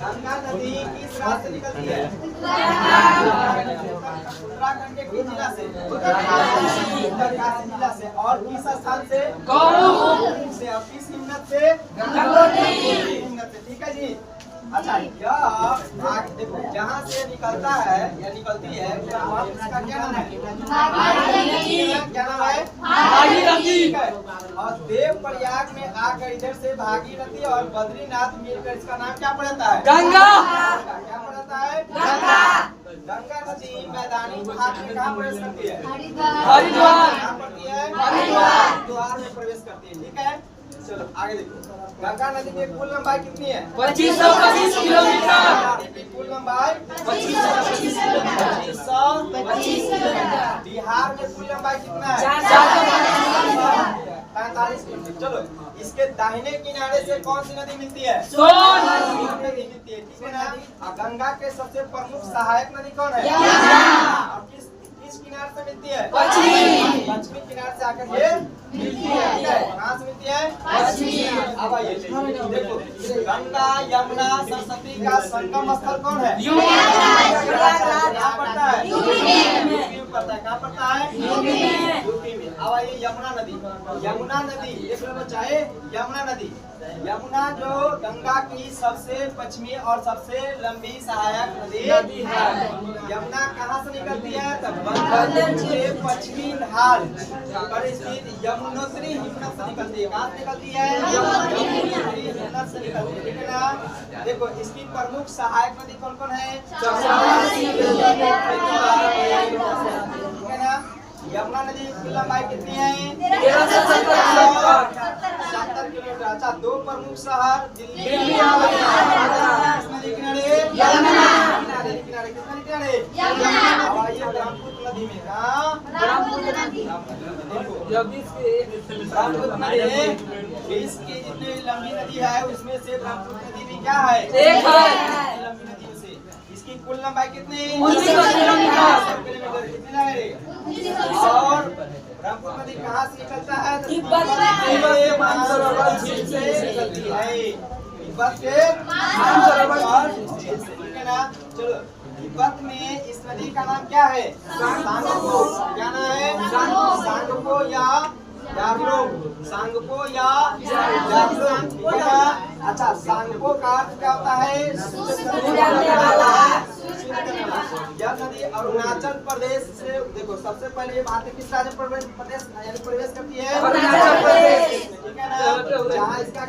गंगा नदी किस राज्य से निकलती है? उत्तराखंड के किस जिला से? उत्तरकाशी जिला से। और किस स्थान से? गौमुख से। और किस हिमनद से? गंगोत्री हिमनद से। ठीक है जी। अच्छा, यह देखो जहाँ से निकलता है या निकलती है उसका क्या नाम है? क्या नाम है? भागीरथी। और देव प्रयाग में आकर इधर से भागीरथी और बद्रीनाथ मिलकर इसका नाम क्या पड़ता है? गंगा। क्या पड़ता है? गंगा। गंगा नदी मैदानी भाग में कहाँ प्रवेश करती है? हरिद्वार। कहाँ पड़ती है? हरिद्वार में प्रवेश करती है। ठीक है, चलो आगे देखो। गंगा नदी में कुल लंबाई कितनी है? 2525 किलोमीटर। कुल लंबाई 2525 किलोमीटर। बिहार में कुल लंबाई कितना है? 45 किलोमीटर। चलो, इसके दाहिने किनारे से कौन सी नदी मिलती है? सोन नदी मिलती है। ठीक है ना। गंगा के सबसे प्रमुख सहायक नदी कौन है? और किस किनारे से मिलती है? पश्चिमी किनारे से आकर ये मिलती है। कहाँ से मिलती है? पश्चिमी। अब आइए देखो, गंगा यमुना सरस्वती का संगम स्थल कौन है? कहाँ पड़ता है? यूपी में पड़ता है। कहाँ पड़ता है? यूपी में। अब आइए यमुना नदी। यमुना नदी देख लो चाहे यमुना नदी, यमुना जो गंगा की सबसे पश्चिमी और सबसे लंबी सहायक नदी है। यमुना कहाँ से निकलती है? बंगाल के पश्चिमी ढाल पर स्थित यमुनोत्री हिमनद से निकलती है। कहाँ से निकलती है? यमुनोत्री हिमनद से निकलती है। ठीक है ना। देखो, इसकी प्रमुख सहायक नदी कौन कौन है? ठीक है ना। यमुना नदी की लंबाई कितनी है? 70 किलोमीटर। अच्छा, दो प्रमुख शहर दिल्ली और नदी किनारे यमुना किनारे किस नदी किनारे? यमुना। ब्रह्मपुत्र नदी में कहाँ? ब्रह्मपुत्र नदी। ब्रह्मपुत्र नदी विश्व की जितनी लंबी नदी है उसमें से ब्रह्मपुत्र नदी भी क्या है? एक है। लंबी नदी से इसकी कुल लंबाई कितनी? 19 किलोमीटर। कितनी है? और ब्रह्मपुत्र नदी कहाँ से निकलता है? तिब्बत मानसरोवर झील से निकलती है। तिब्बत के मानसरोवर झील से। ठीक है ना। चलो, तिब्बत में इस नदी का नाम क्या है? सांगपो। क्या नाम है? सांगपो या याग्लोंग। सांगपो या याग्लोंग। ठीक है ना। अच्छा, सांगपो का अर्थ क्या होता है? यह नदी अरुणाचल प्रदेश से, देखो सबसे पहले ये भारत किस राज्य प्रदेश यानी प्रवेश करती है? अरुणाचल प्रदेश। ठीक है ना। जहाँ इसका